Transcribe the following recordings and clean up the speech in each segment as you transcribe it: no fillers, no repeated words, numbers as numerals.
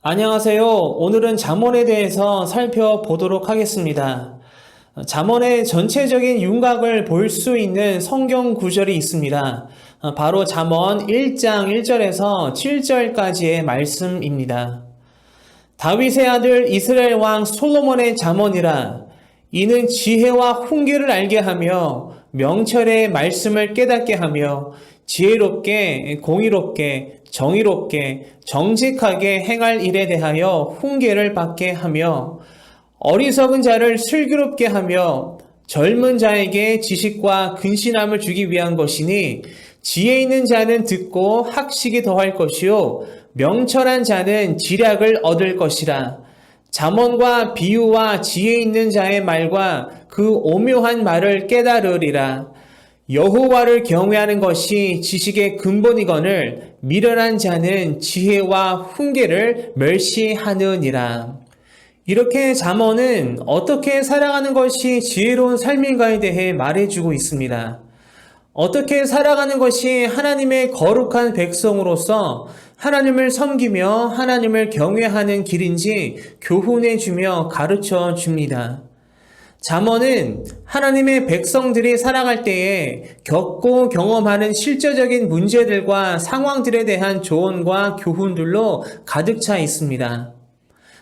안녕하세요. 오늘은 잠언에 대해서 살펴보도록 하겠습니다. 잠언의 전체적인 윤곽을 볼 수 있는 성경 구절이 있습니다. 바로 잠언 1장 1절에서 7절까지의 말씀입니다. 다윗의 아들 이스라엘 왕 솔로몬의 잠언이라. 이는 지혜와 훈계를 알게 하며 명철의 말씀을 깨닫게 하며 지혜롭게 공의롭게 정의롭게 정직하게 행할 일에 대하여 훈계를 받게 하며 어리석은 자를 슬기롭게 하며 젊은 자에게 지식과 근신함을 주기 위한 것이니 지혜 있는 자는 듣고 학식이 더할 것이요 명철한 자는 지략을 얻을 것이라. 잠언과 비유와 지혜 있는 자의 말과 그 오묘한 말을 깨달으리라. 여호와를 경외하는 것이 지식의 근본이거늘 미련한 자는 지혜와 훈계를 멸시하느니라. 이렇게 잠언은 어떻게 살아가는 것이 지혜로운 삶인가에 대해 말해주고 있습니다. 어떻게 살아가는 것이 하나님의 거룩한 백성으로서 하나님을 섬기며 하나님을 경외하는 길인지 교훈해주며 가르쳐 줍니다. 잠언은 하나님의 백성들이 살아갈 때에 겪고 경험하는 실제적인 문제들과 상황들에 대한 조언과 교훈들로 가득 차 있습니다.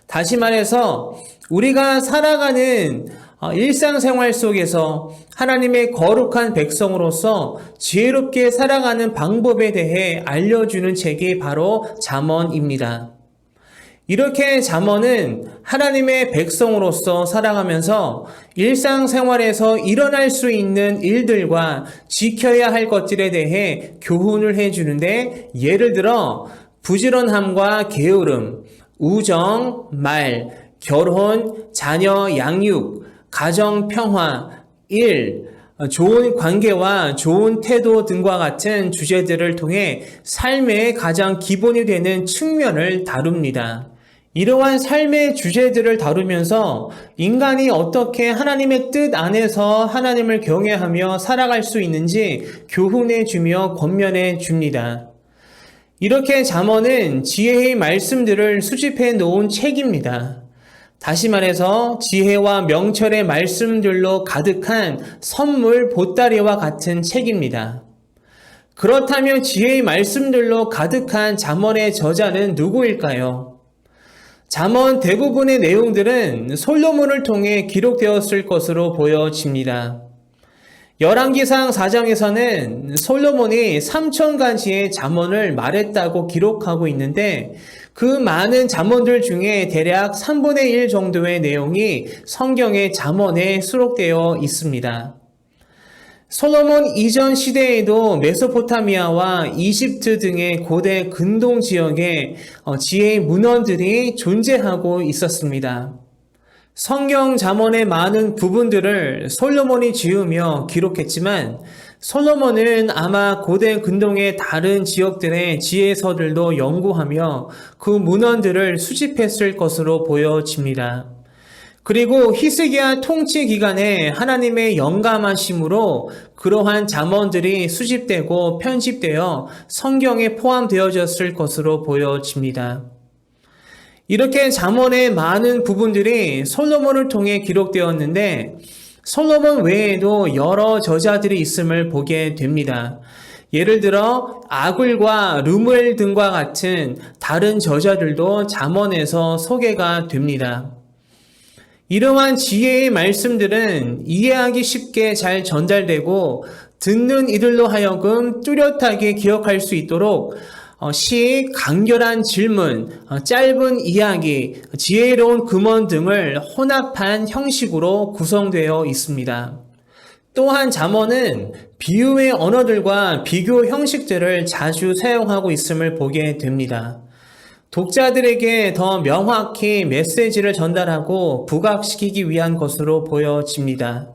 다시 말해서 우리가 살아가는 일상생활 속에서 하나님의 거룩한 백성으로서 지혜롭게 살아가는 방법에 대해 알려주는 책이 바로 잠언입니다. 이렇게 잠언은 하나님의 백성으로서 살아가면서 일상생활에서 일어날 수 있는 일들과 지켜야 할 것들에 대해 교훈을 해주는데, 예를 들어 부지런함과 게으름, 우정, 말, 결혼, 자녀 양육, 가정 평화, 일, 좋은 관계와 좋은 태도 등과 같은 주제들을 통해 삶의 가장 기본이 되는 측면을 다룹니다. 이러한 삶의 주제들을 다루면서 인간이 어떻게 하나님의 뜻 안에서 하나님을 경외하며 살아갈 수 있는지 교훈해 주며 권면해 줍니다. 이렇게 잠언은 지혜의 말씀들을 수집해 놓은 책입니다. 다시 말해서 지혜와 명철의 말씀들로 가득한 선물 보따리와 같은 책입니다. 그렇다면 지혜의 말씀들로 가득한 잠언의 저자는 누구일까요? 잠언 대부분의 내용들은 솔로몬을 통해 기록되었을 것으로 보여집니다. 열왕기상 4장에서는 솔로몬이 3,000가지의 잠언을 말했다고 기록하고 있는데, 그 많은 잠언들 중에 대략 3분의 1 정도의 내용이 성경의 잠언에 수록되어 있습니다. 솔로몬 이전 시대에도 메소포타미아와 이집트 등의 고대 근동 지역에 지혜의 문헌들이 존재하고 있었습니다. 성경 잠언의 많은 부분들을 솔로몬이 지으며 기록했지만, 솔로몬은 아마 고대 근동의 다른 지역들의 지혜서들도 연구하며 그 문헌들을 수집했을 것으로 보여집니다. 그리고 히스기야 통치 기간에 하나님의 영감하심으로 그러한 잠언들이 수집되고 편집되어 성경에 포함되어졌을 것으로 보여집니다. 이렇게 잠언의 많은 부분들이 솔로몬을 통해 기록되었는데, 솔로몬 외에도 여러 저자들이 있음을 보게 됩니다. 예를 들어 아굴과 르무엘 등과 같은 다른 저자들도 잠언에서 소개가 됩니다. 이러한 지혜의 말씀들은 이해하기 쉽게 잘 전달되고 듣는 이들로 하여금 뚜렷하게 기억할 수 있도록 시, 간결한 질문, 짧은 이야기, 지혜로운 금원 등을 혼합한 형식으로 구성되어 있습니다. 또한 잠언은 비유의 언어들과 비교 형식들을 자주 사용하고 있음을 보게 됩니다. 독자들에게 더 명확히 메시지를 전달하고 부각시키기 위한 것으로 보여집니다.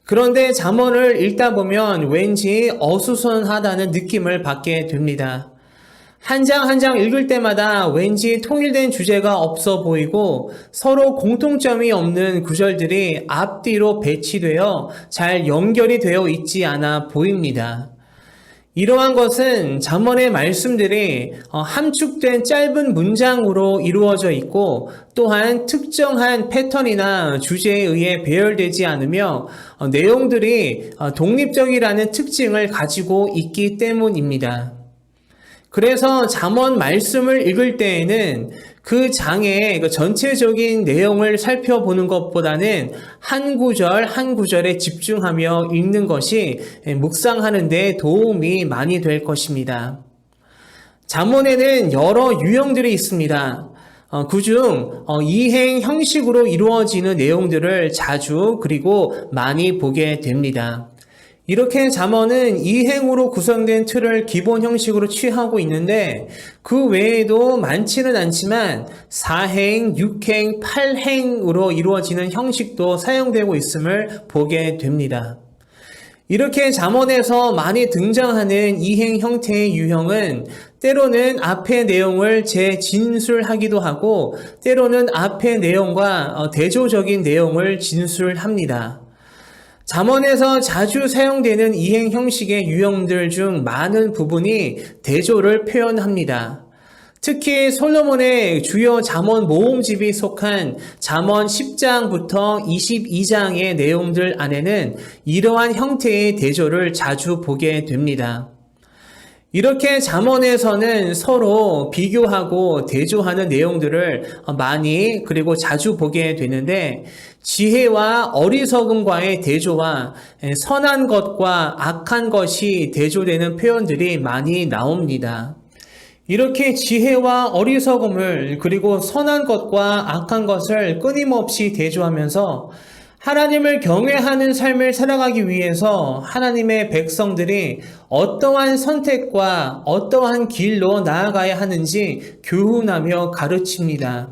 그런데 잠언을 읽다 보면 왠지 어수선하다는 느낌을 받게 됩니다. 한 장 한 장 읽을 때마다 왠지 통일된 주제가 없어 보이고 서로 공통점이 없는 구절들이 앞뒤로 배치되어 잘 연결이 되어 있지 않아 보입니다. 이러한 것은 잠언의 말씀들이 함축된 짧은 문장으로 이루어져 있고 또한 특정한 패턴이나 주제에 의해 배열되지 않으며 내용들이 독립적이라는 특징을 가지고 있기 때문입니다. 그래서 잠언 말씀을 읽을 때에는 그 장의 전체적인 내용을 살펴보는 것보다는 한 구절 한 구절에 집중하며 읽는 것이 묵상하는 데 도움이 많이 될 것입니다. 잠언에는 여러 유형들이 있습니다. 그중 이행 형식으로 이루어지는 내용들을 자주 그리고 많이 보게 됩니다. 이렇게 잠언은 이행으로 구성된 틀을 기본 형식으로 취하고 있는데 그 외에도 많지는 않지만 4행, 6행, 8행으로 이루어지는 형식도 사용되고 있음을 보게 됩니다. 이렇게 잠언에서 많이 등장하는 이행 형태의 유형은 때로는 앞의 내용을 재진술하기도 하고 때로는 앞의 내용과 대조적인 내용을 진술합니다. 잠언에서 자주 사용되는 이행 형식의 유형들 중 많은 부분이 대조를 표현합니다. 특히 솔로몬의 주요 잠언 모음집이 속한 잠언 10장부터 22장의 내용들 안에는 이러한 형태의 대조를 자주 보게 됩니다. 이렇게 잠언에서는 서로 비교하고 대조하는 내용들을 많이 그리고 자주 보게 되는데 지혜와 어리석음과의 대조와 선한 것과 악한 것이 대조되는 표현들이 많이 나옵니다. 이렇게 지혜와 어리석음을 그리고 선한 것과 악한 것을 끊임없이 대조하면서 하나님을 경외하는 삶을 살아가기 위해서 하나님의 백성들이 어떠한 선택과 어떠한 길로 나아가야 하는지 교훈하며 가르칩니다.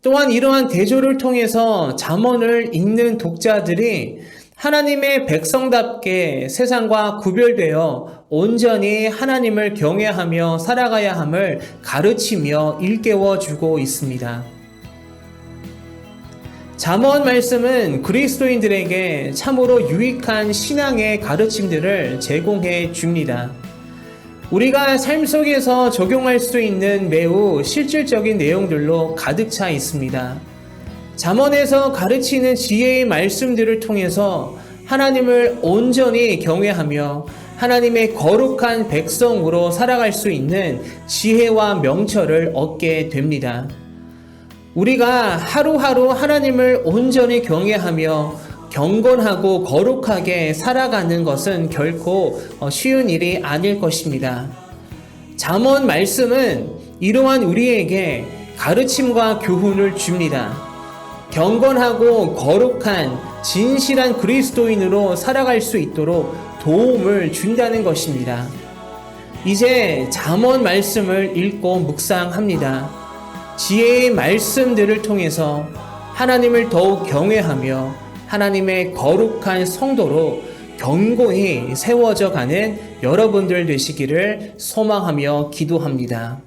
또한 이러한 대조를 통해서 잠언을 읽는 독자들이 하나님의 백성답게 세상과 구별되어 온전히 하나님을 경외하며 살아가야 함을 가르치며 일깨워주고 있습니다. 잠언 말씀은 그리스도인들에게 참으로 유익한 신앙의 가르침들을 제공해 줍니다. 우리가 삶 속에서 적용할 수 있는 매우 실질적인 내용들로 가득 차 있습니다. 잠언에서 가르치는 지혜의 말씀들을 통해서 하나님을 온전히 경외하며 하나님의 거룩한 백성으로 살아갈 수 있는 지혜와 명철을 얻게 됩니다. 우리가 하루하루 하나님을 온전히 경외하며 경건하고 거룩하게 살아가는 것은 결코 쉬운 일이 아닐 것입니다. 잠언 말씀은 이러한 우리에게 가르침과 교훈을 줍니다. 경건하고 거룩한 진실한 그리스도인으로 살아갈 수 있도록 도움을 준다는 것입니다. 이제 잠언 말씀을 읽고 묵상합니다. 지혜의 말씀들을 통해서 하나님을 더욱 경외하며 하나님의 거룩한 성도로 견고히 세워져 가는 여러분들 되시기를 소망하며 기도합니다.